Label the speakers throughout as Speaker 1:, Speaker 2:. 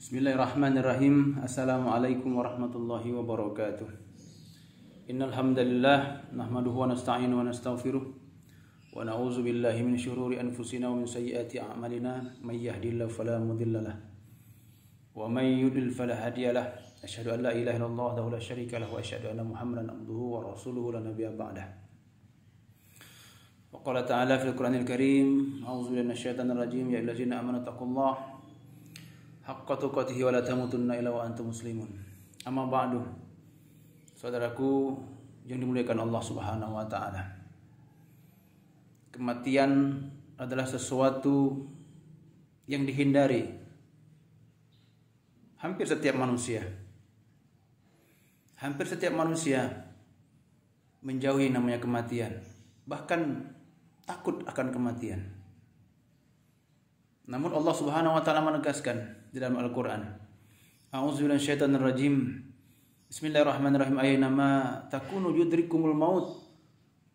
Speaker 1: Bismillahirrahmanirrahim. Assalamualaikum warahmatullahi wabarakatuh. Innal hamdalillah nahmaduhu wa nasta'inu wa nastaghfiruh wa na'udzu billahi min syururi anfusina wa min sayyiati a'malina may yahdihillahu fala mudilla lahu wa may yudlil fala hadiya lahu. Asyhadu an la ilaha illallah wahdahu la syarika lahu wa asyhadu anna Muhammadan abduhu wa rasuluhu la nabiyya ba'dah. Wa qala ta'ala fil Qur'anil Karim, a'udzu billahi minasyaitonir rajim, ya ayyuhallazina amanu taqullaha haqqa tuqatih wa la tamutunna illa wa antum muslimun. Amma ba'du. Saudaraku yang dimuliakan Allah Subhanahu wa taala. Kematian adalah sesuatu yang dihindari hampir setiap manusia. Hampir setiap manusia menjauhi namanya kematian, bahkan takut akan kematian. Namun Allah Subhanahu wa taala menegaskan di dalam Al-Qur'an, a'udzubillahi minasyaitonir rajim. Bismillahirrahmanirrahim. Aynama takunu yudrikumul maut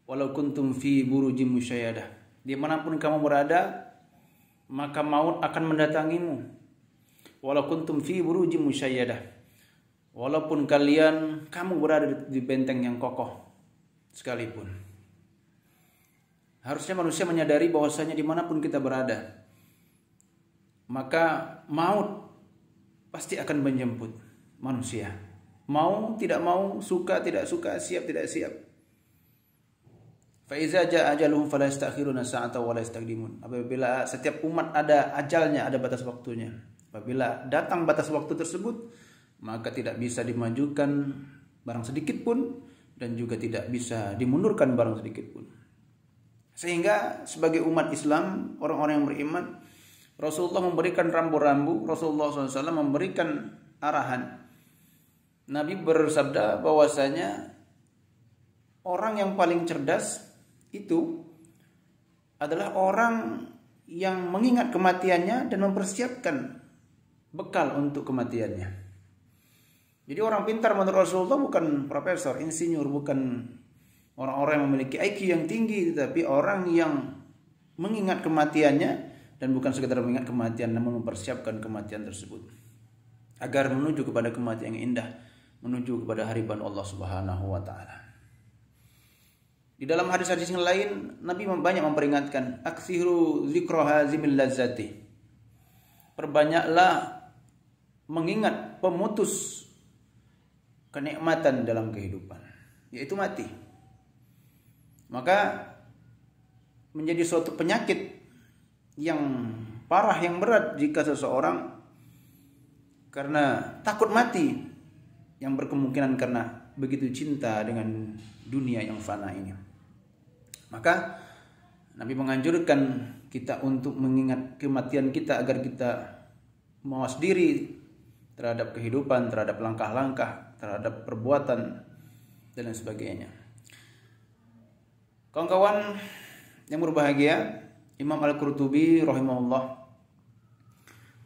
Speaker 1: walau kuntum fi burujim musyayyadah. Dimanapun kamu berada, maka maut akan mendatangimu. Walau kuntum fi burujim musyayyadah. Walaupun kamu berada di benteng yang kokoh sekalipun. Harusnya manusia menyadari bahwasanya dimanapun kita berada, maka maut pasti akan menjemput manusia. Mau tidak mau, suka tidak suka, siap tidak siap. Fa iza jaa ajaluhum fala yastakhiruna sa'atan wa la yastaqdimun. Apabila setiap umat ada ajalnya, ada batas waktunya. Apabila datang batas waktu tersebut, maka tidak bisa dimajukan barang sedikit pun dan juga tidak bisa dimundurkan barang sedikit pun. Sehingga sebagai umat Islam, orang-orang yang beriman, Rasulullah memberikan rambu-rambu, Rasulullah SAW memberikan arahan. Nabi bersabda bahwasanya orang yang paling cerdas itu adalah orang yang mengingat kematiannya dan mempersiapkan bekal untuk kematiannya. Jadi orang pintar menurut Rasulullah bukan profesor, insinyur, bukan orang-orang yang memiliki IQ yang tinggi, tetapi orang yang mengingat kematiannya. Dan bukan sekedar mengingat kematian, namun mempersiapkan kematian tersebut agar menuju kepada kematian yang indah, menuju kepada hariban Allah Subhanahu wa taala. Di dalam hadis-hadis yang lain, Nabi banyak memperingatkan, aksiru dzikra hazimil lazzati. Perbanyaklah mengingat pemutus kenikmatan dalam kehidupan, yaitu mati. Maka menjadi suatu penyakit yang parah, yang berat jika seseorang karena takut mati, yang berkemungkinan karena begitu cinta dengan dunia yang fana ini. Maka Nabi menganjurkan kita untuk mengingat kematian kita agar kita mawas diri terhadap kehidupan, terhadap langkah-langkah, terhadap perbuatan dan lain sebagainya. Kawan-kawan yang berbahagia, Imam Al-Qurtubi rahimahullah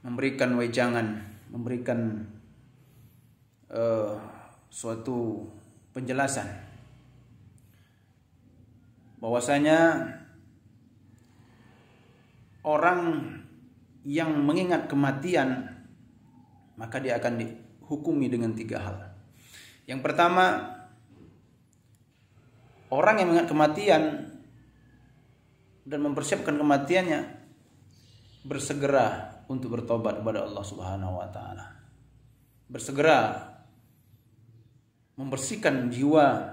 Speaker 1: memberikan wejangan, memberikan suatu penjelasan bahwasanya orang yang mengingat kematian maka dia akan dihukumi dengan 3 hal. Yang pertama, orang yang mengingat kematian dan mempersiapkan kematiannya bersegera untuk bertobat kepada Allah Subhanahu wa taala. Bersegera membersihkan jiwa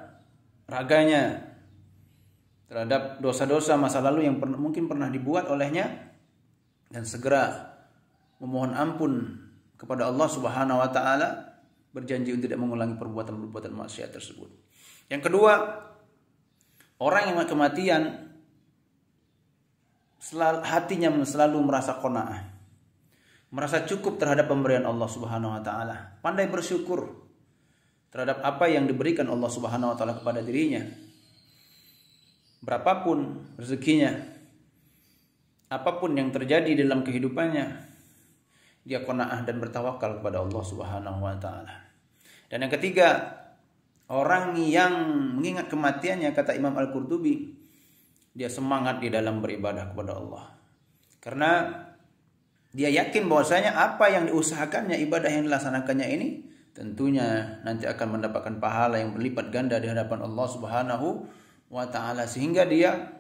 Speaker 1: raganya terhadap dosa-dosa masa lalu yang mungkin pernah dibuat olehnya dan segera memohon ampun kepada Allah Subhanahu wa taala, berjanji untuk tidak mengulangi perbuatan-perbuatan maksiat tersebut. Yang kedua, orang yang kematian hatinya selalu merasa qanaah, merasa cukup terhadap pemberian Allah Subhanahu wa taala, pandai bersyukur terhadap apa yang diberikan Allah Subhanahu wa taala kepada dirinya. Berapapun rezekinya, apapun yang terjadi dalam kehidupannya, dia qanaah dan bertawakal kepada Allah Subhanahu wa taala. Dan yang ketiga, orang yang mengingat kematiannya, kata Imam Al-Qurtubi, dia semangat di dalam beribadah kepada Allah. Karena dia yakin bahwasanya apa yang diusahakannya, ibadah yang dilaksanakannya ini tentunya nanti akan mendapatkan pahala yang berlipat ganda di hadapan Allah Subhanahu wa taala, sehingga dia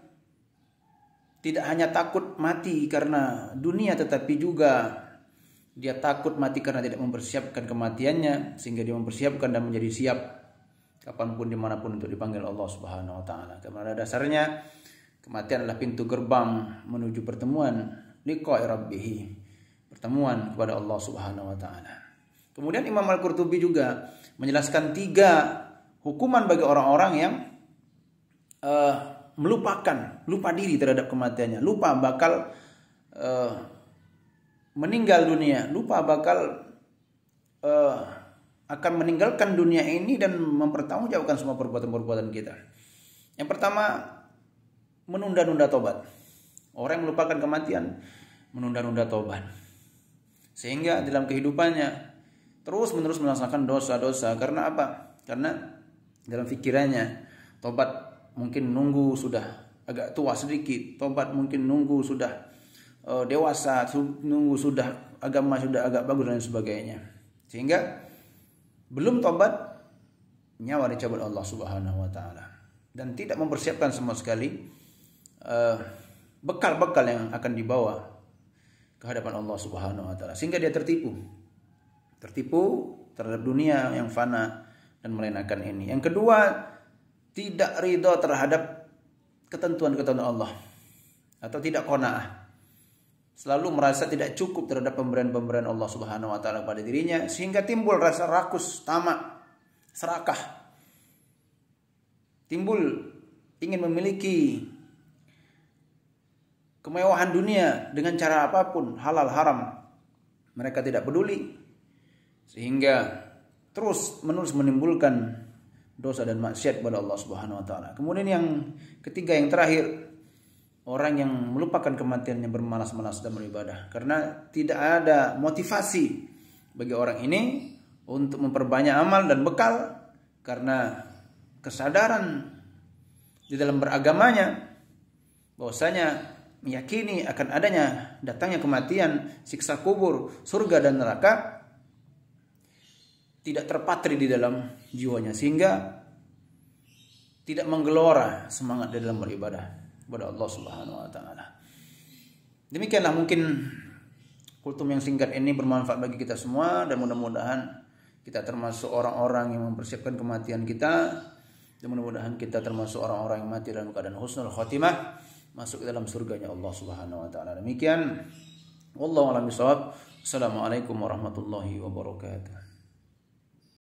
Speaker 1: tidak hanya takut mati karena dunia, tetapi juga dia takut mati karena tidak mempersiapkan kematiannya, sehingga dia mempersiapkan dan menjadi siap kapanpun dimanapun untuk dipanggil Allah Subhanahu wa taala. Karena pada dasarnya kematian adalah pintu gerbang menuju pertemuan liqa'i rabbih, pertemuan kepada Allah Subhanahu wa taala. Kemudian Imam Al-Qurtubi juga menjelaskan 3 hukuman bagi orang-orang yang lupa diri terhadap kematiannya, lupa bakal meninggal dunia, lupa bakal akan meninggalkan dunia ini dan mempertanggungjawabkan semua perbuatan-perbuatan kita. Yang pertama, menunda-nunda tobat. Orang yang melupakan kematian menunda-nunda tobat, sehingga dalam kehidupannya terus-menerus melaksanakan dosa-dosa. Karena apa? Karena dalam pikirannya tobat mungkin nunggu sudah agak tua sedikit, tobat mungkin nunggu sudah dewasa, nunggu sudah agama sudah agak bagus dan sebagainya, sehingga belum tobat nyawa dicabut Allah Subhanahu wa taala, dan tidak mempersiapkan sama sekali bekal-bekal yang akan dibawa ke hadapan Allah Subhanahu wa taala, sehingga dia tertipu terhadap dunia yang fana dan melenakan ini. Yang kedua, tidak ridha terhadap ketentuan-ketentuan Allah, atau tidak qanaah, selalu merasa tidak cukup terhadap pemberian-pemberian Allah Subhanahu wa taala pada dirinya, sehingga timbul rasa rakus, tamak, serakah, timbul ingin memiliki kemewahan dunia dengan cara apapun, halal haram mereka tidak peduli, sehingga terus-menerus menimbulkan dosa dan maksiat kepada Allah Subhanahu wa taala. Kemudian yang ketiga, yang terakhir, orang yang melupakan kematiannya, bermalas-malas dalam beribadah, karena tidak ada motivasi bagi orang ini untuk memperbanyak amal dan bekal, karena kesadaran di dalam beragamanya bahwasanya meyakini akan adanya datangnya kematian, siksa kubur, surga dan neraka, tidak terpatri di dalam jiwanya, sehingga tidak menggelora semangat di dalam beribadah kepada Allah Subhanahu wa taala. Demikianlah mungkin kultum yang singkat ini bermanfaat bagi kita semua, dan mudah-mudahan kita termasuk orang-orang yang mempersiapkan kematian kita, dan mudah-mudahan kita termasuk orang-orang yang mati dalam keadaan husnul khotimah, masuk ke dalam surganya Allah Subhanahu wa taala. Demikian, wallahu a'lam bishawab. Assalamualaikum warahmatullahi wabarakatuh.